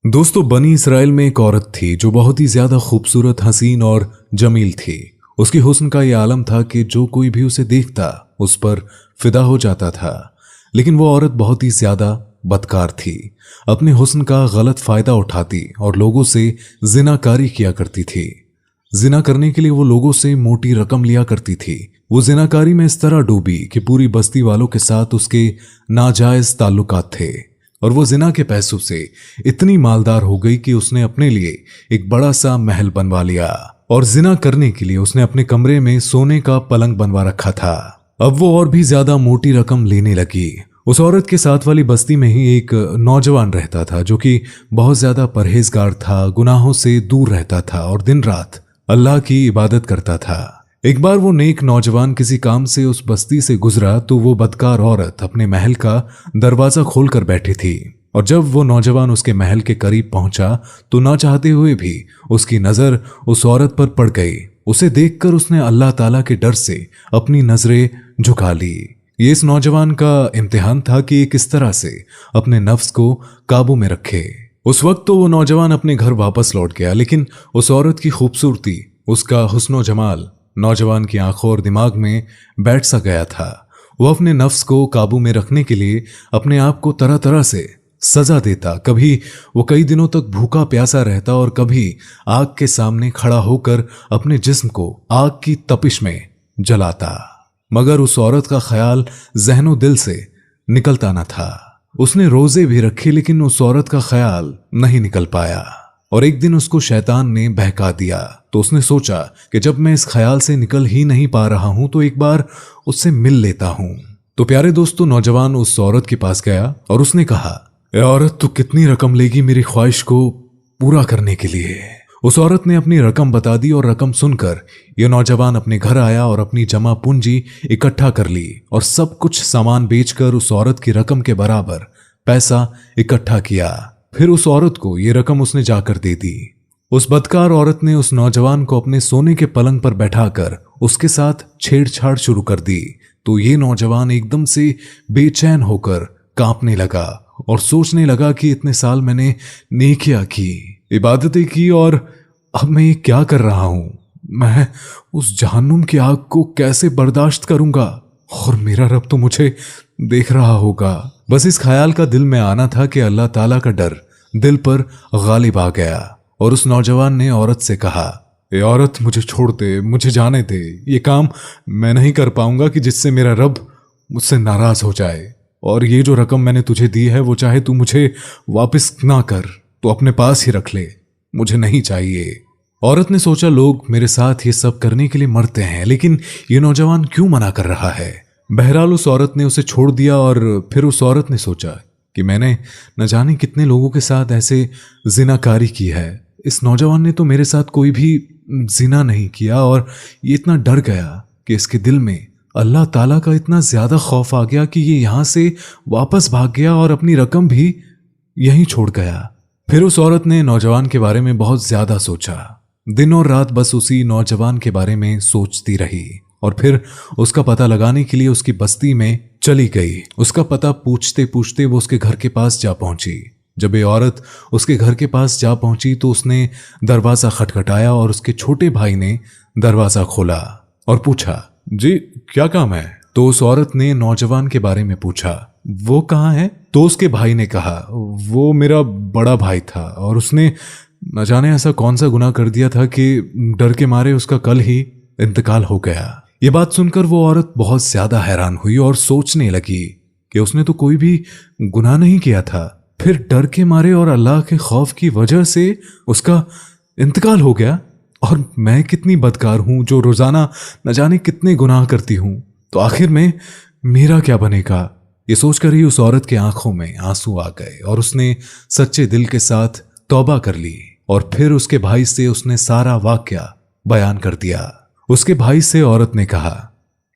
दोस्तों, बनी इसराइल में एक औरत थी जो बहुत ही ज्यादा खूबसूरत, हसीन और जमील थी। उसकी हुस्न का यह आलम था कि जो कोई भी उसे देखता उस पर फिदा हो जाता था। लेकिन वो औरत बहुत ही ज्यादा बदकार थी। अपने हुस्न का गलत फायदा उठाती और लोगों से जिनाकारी किया करती थी। जिना करने के लिए वो लोगों से मोटी रकम लिया करती थी। वो जिनाकारी में इस तरह डूबी कि पूरी बस्ती वालों के साथ उसके नाजायज ताल्लुकात थे और वो जिना के पैसों से इतनी मालदार हो गई कि उसने अपने लिए एक बड़ा सा महल बनवा लिया और जिना करने के लिए उसने अपने कमरे में सोने का पलंग बनवा रखा था। अब वो और भी ज्यादा मोटी रकम लेने लगी। उस औरत के साथ वाली बस्ती में ही एक नौजवान रहता था जो कि बहुत ज्यादा परहेजगार था, गुनाहों से दूर रहता था और दिन रात अल्लाह की इबादत करता था। एक बार वो नेक नौजवान किसी काम से उस बस्ती से गुजरा तो वो बदकार औरत अपने महल का दरवाजा खोलकर बैठी थी और जब वो नौजवान उसके महल के करीब पहुंचा तो ना चाहते हुए भी उसकी नजर उस औरत पर पड़ गई। उसे देखकर उसने अल्लाह ताला के डर से अपनी नजरें झुका ली। ये इस नौजवान का इम्तिहान था कि किस तरह से अपने नफ्स को काबू में रखे। उस वक्त तो वो नौजवान अपने घर वापस लौट गया, लेकिन उस औरत की खूबसूरती, उसका हुस्नो जमाल नौजवान की आंखों और दिमाग में बैठ सा गया था। वो अपने नफ्स को काबू में रखने के लिए अपने आप को तरह तरह से सजा देता। कभी वो कई दिनों तक भूखा प्यासा रहता और कभी आग के सामने खड़ा होकर अपने जिस्म को आग की तपिश में जलाता। मगर उस औरत का ख्याल जहनो दिल से निकलता न था। उसने रोजे भी रखे लेकिन उस औरत का ख्याल नहीं निकल पाया और एक दिन उसको शैतान ने बहका दिया। तो उसने सोचा कि जब मैं इस ख्याल से निकल ही नहीं पा रहा हूं तो एक बार उससे मिल लेता हूं। तो प्यारे दोस्तों, नौजवान उस औरत के पास गया और उसने कहा, ए औरत, तू कितनी रकम लेगी मेरी ख्वाहिश को पूरा करने के लिए? उस औरत ने अपनी रकम बता दी और रकम सुनकर यह नौजवान अपने घर आया और अपनी जमा पूंजी इकट्ठा कर ली और सब कुछ सामान बेचकर उस औरत की रकम के बराबर पैसा इकट्ठा किया। फिर उस औरत को यह रकम उसने जाकर दे दी। उस बदकार औरत ने उस नौजवान को अपने सोने के पलंग पर बैठाकर उसके साथ छेड़छाड़ शुरू कर दी। तो ये नौजवान एकदम से बेचैन होकर कांपने लगा और सोचने लगा कि इतने साल मैंने नेकियां की, इबादतें की और अब मैं ये क्या कर रहा हूं? मैं उस जहन्नुम की आग को कैसे बर्दाश्त करूंगा और मेरा रब तो मुझे देख रहा होगा। बस इस ख्याल का दिल में आना था कि अल्लाह ताला का डर दिल पर गालिब आ गया और उस नौजवान ने औरत से कहा, ए औरत, मुझे छोड़ दे, मुझे जाने दे। ये काम मैं नहीं कर पाऊंगा कि जिससे मेरा रब मुझसे नाराज हो जाए और ये जो रकम मैंने तुझे दी है वो चाहे तू मुझे वापस ना कर तो अपने पास ही रख ले, मुझे नहीं चाहिए। औरत ने सोचा, लोग मेरे साथ ये सब करने के लिए मरते हैं लेकिन ये नौजवान क्यों मना कर रहा है। बहरहाल उस औरत ने उसे छोड़ दिया और फिर उस औरत ने सोचा कि मैंने न जाने कितने लोगों के साथ ऐसे जिनाकारी की है, इस नौजवान ने तो मेरे साथ कोई भी जिना नहीं किया। और ये इतना डर गया कि इसके दिल में अल्लाह ताला का इतना ज्यादा खौफ आ गया कि ये यहां से वापस भाग गया और अपनी रकम भी यहीं छोड़ गया। फिर उस औरत ने नौजवान के बारे में बहुत ज्यादा सोचा। दिन और रात बस उसी नौजवान के बारे में सोचती रही और फिर उसका पता लगाने के लिए उसकी बस्ती में चली गई। उसका पता पूछते पूछते वो उसके घर के पास जा पहुंची। जब ये औरत उसके घर के पास जा पहुंची तो उसने दरवाजा खटखटाया और उसके छोटे भाई ने दरवाजा खोला और पूछा, जी क्या काम है? तो उस औरत ने नौजवान के बारे में पूछा, वो कहाँ है? तो उसके भाई ने कहा, वो मेरा बड़ा भाई था और उसने न जाने ऐसा कौन सा गुनाह कर दिया था कि डर के मारे उसका कल ही इंतकाल हो गया। ये बात सुनकर वो औरत बहुत ज्यादा हैरान हुई और सोचने लगी कि उसने तो कोई भी गुनाह नहीं किया था, फिर डर के मारे और अल्लाह के खौफ की वजह से उसका इंतकाल हो गया। और मैं कितनी बदकार हूं जो रोजाना न जाने कितने गुनाह करती हूं, तो आखिर में मेरा क्या बनेगा? ये सोचकर ही उस औरत की आंखों में आंसू आ गए और उसने सच्चे दिल के साथ तौबा कर ली और फिर उसके भाई से उसने सारा वाकया बयान कर दिया। उसके भाई से औरत ने कहा,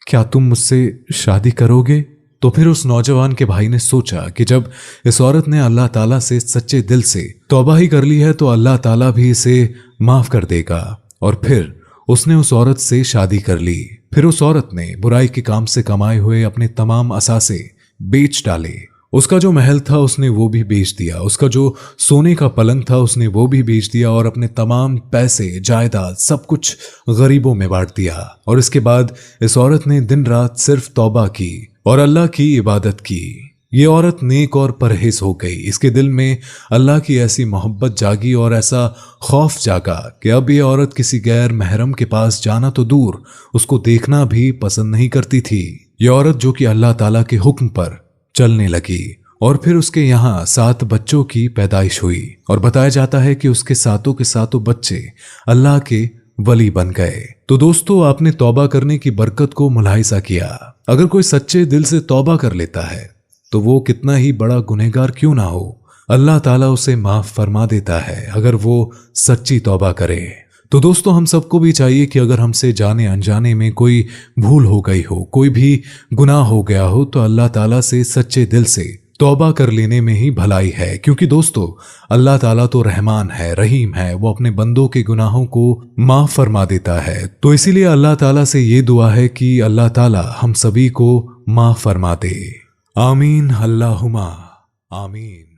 क्या तुम मुझसे शादी करोगे? तो फिर उस नौजवान के भाई ने सोचा कि जब इस औरत ने अल्लाह ताला से सच्चे दिल से तौबा ही कर ली है तो अल्लाह ताला भी इसे माफ कर देगा। और फिर उसने उस औरत से शादी कर ली। फिर उस औरत ने बुराई के काम से कमाए हुए अपने तमाम असासे बेच डाले उसका जो महल था उसने वो भी बेच दिया, उसका जो सोने का पलंग था उसने वो भी बेच दिया और अपने तमाम पैसे जायदाद सब कुछ गरीबों में बांट दिया। और इसके बाद इस औरत ने दिन रात सिर्फ तौबा की और अल्लाह की इबादत की। ये औरत नेक और परहेज हो गई। इसके दिल में अल्लाह की ऐसी मोहब्बत जागी और ऐसा खौफ जागा कि अब ये औरत किसी गैर महरम के पास जाना तो दूर, उसको देखना भी पसंद नहीं करती थी। ये औरत जो कि अल्लाह ताला के हुक्म पर चलने लगी और फिर उसके यहाँ 7 बच्चों की पैदाइश हुई और बताया जाता है कि उसके सातों के सातों बच्चे अल्लाह के वली बन गए। तो दोस्तों, आपने तौबा करने की बरकत को मुलाहिजा किया। अगर कोई सच्चे दिल से तौबा कर लेता है तो वो कितना ही बड़ा गुनहगार क्यों ना हो, अल्लाह ताला उसे माफ फरमा देता है अगर वो सच्ची तौबा करे। तो दोस्तों, हम सबको भी चाहिए कि अगर हमसे जाने अनजाने में कोई भूल हो गई हो, कोई भी गुनाह हो गया हो, तो अल्लाह ताला से सच्चे दिल से तौबा कर लेने में ही भलाई है। क्योंकि दोस्तों, अल्लाह ताला तो रहमान है, रहीम है, वो अपने बंदों के गुनाहों को माफ फरमा देता है। तो इसीलिए अल्लाह ताला से ये दुआ है कि अल्लाह ताला हम सभी को माफ फरमा दे। आमीन, अल्लाहुम्मा आमीन।